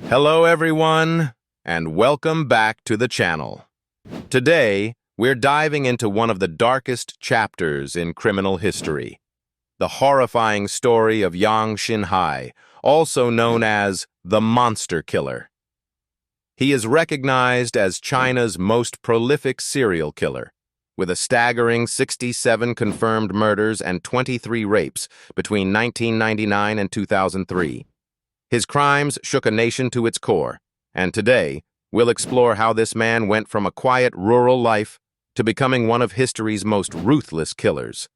Hello everyone, and welcome back to the channel. Today, we're diving into one of the darkest chapters in criminal history, the horrifying story of Yang Xinhai, also known as the Monster Killer. He is recognized as China's most prolific serial killer, with a staggering 67 confirmed murders and 23 rapes between 1999 and 2003. His crimes shook a nation to its core, and today, we'll explore how this man went from a quiet rural life to becoming one of history's most ruthless killers.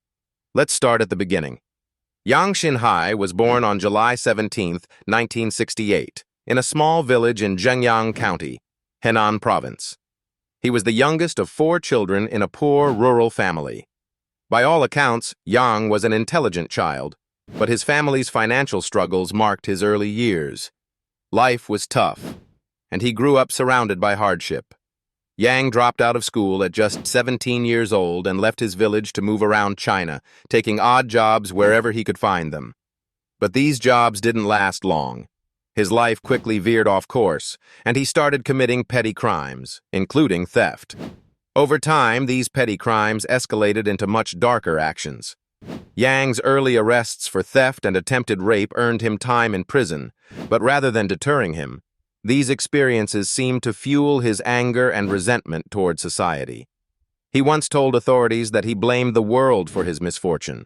Let's start at the beginning. Yang Xinhai was born on July 17, 1968, in a small village in Zhengyang County, Henan Province. He was the youngest of 4 children in a poor rural family. By all accounts, Yang was an intelligent child, but his family's financial struggles marked his early years. Life was tough, and he grew up surrounded by hardship. Yang dropped out of school at just 17 years old and left his village to move around China, taking odd jobs wherever he could find them. But these jobs didn't last long. His life quickly veered off course, and he started committing petty crimes, including theft. Over time, these petty crimes escalated into much darker actions. Yang's early arrests for theft and attempted rape earned him time in prison, but rather than deterring him, these experiences seemed to fuel his anger and resentment toward society. He once told authorities that he blamed the world for his misfortune.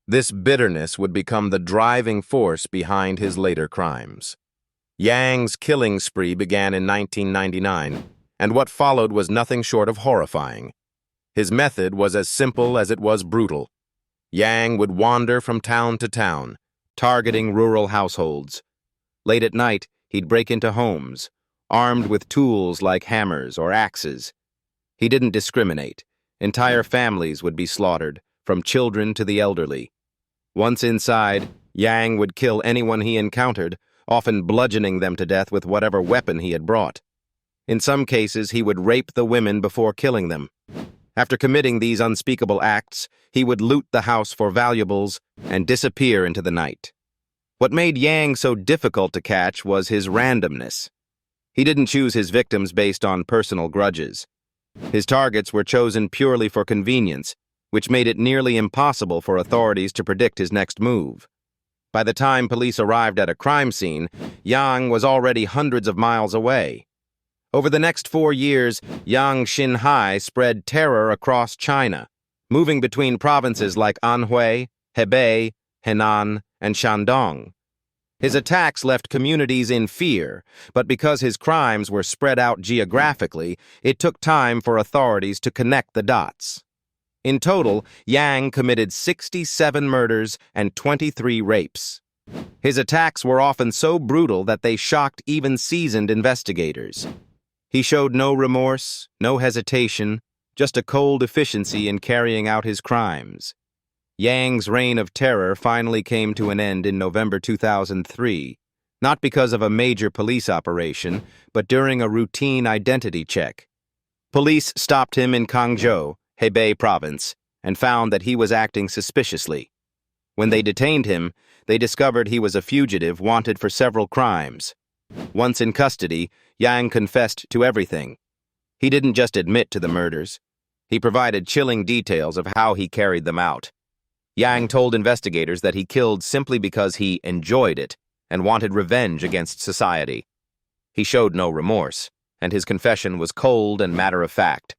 This bitterness would become the driving force behind his later crimes. Yang's killing spree began in 1999, and what followed was nothing short of horrifying. His method was as simple as it was brutal. Yang would wander from town to town, targeting rural households. Late at night, he'd break into homes, armed with tools like hammers or axes. He didn't discriminate. Entire families would be slaughtered, from children to the elderly. Once inside, Yang would kill anyone he encountered, often bludgeoning them to death with whatever weapon he had brought. In some cases, he would rape the women before killing them. After committing these unspeakable acts, he would loot the house for valuables and disappear into the night. What made Yang so difficult to catch was his randomness. He didn't choose his victims based on personal grudges. His targets were chosen purely for convenience, which made it nearly impossible for authorities to predict his next move. By the time police arrived at a crime scene, Yang was already hundreds of miles away. Over the next 4 years, Yang Xinhai spread terror across China, moving between provinces like Anhui, Hebei, Henan, and Shandong. His attacks left communities in fear, but because his crimes were spread out geographically, it took time for authorities to connect the dots. In total, Yang committed 67 murders and 23 rapes. His attacks were often so brutal that they shocked even seasoned investigators. He showed no remorse, no hesitation, just a cold efficiency in carrying out his crimes. Yang's reign of terror finally came to an end in November 2003, not because of a major police operation, but during a routine identity check. Police stopped him in Kangzhou, Hebei province, and found that he was acting suspiciously. When they detained him, they discovered he was a fugitive wanted for several crimes. Once in custody, Yang confessed to everything. He didn't just admit to the murders. He provided chilling details of how he carried them out. Yang told investigators that he killed simply because he enjoyed it and wanted revenge against society. He showed no remorse, and his confession was cold and matter-of-fact.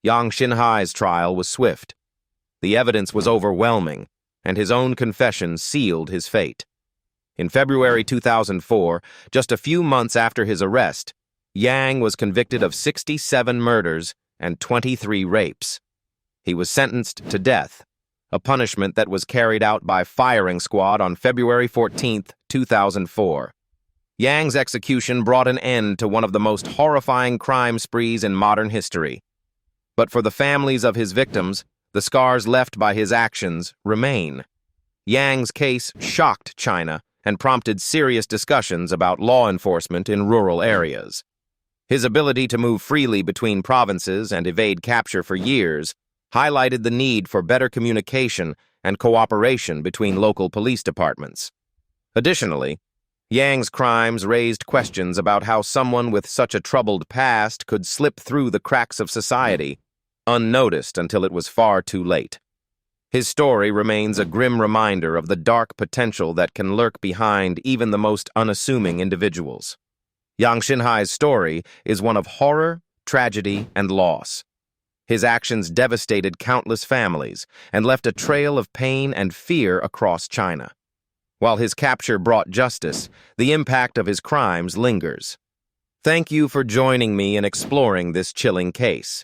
Yang Xinhai's trial was swift. The evidence was overwhelming, and his own confession sealed his fate. In February 2004, just a few months after his arrest, Yang was convicted of 67 murders and 23 rapes. He was sentenced to death, a punishment that was carried out by firing squad on February 14, 2004. Yang's execution brought an end to one of the most horrifying crime sprees in modern history. But for the families of his victims, the scars left by his actions remain. Yang's case shocked China and prompted serious discussions about law enforcement in rural areas. His ability to move freely between provinces and evade capture for years highlighted the need for better communication and cooperation between local police departments. Additionally, Yang's crimes raised questions about how someone with such a troubled past could slip through the cracks of society, unnoticed until it was far too late. His story remains a grim reminder of the dark potential that can lurk behind even the most unassuming individuals. Yang Xinhai's story is one of horror, tragedy, and loss. His actions devastated countless families and left a trail of pain and fear across China. While his capture brought justice, the impact of his crimes lingers. Thank you for joining me in exploring this chilling case.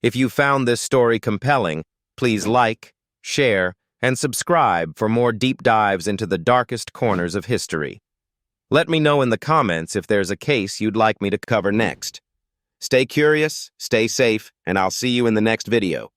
If you found this story compelling, please like, share, and subscribe for more deep dives into the darkest corners of history. Let me know in the comments if there's a case you'd like me to cover next. Stay curious, stay safe, and I'll see you in the next video.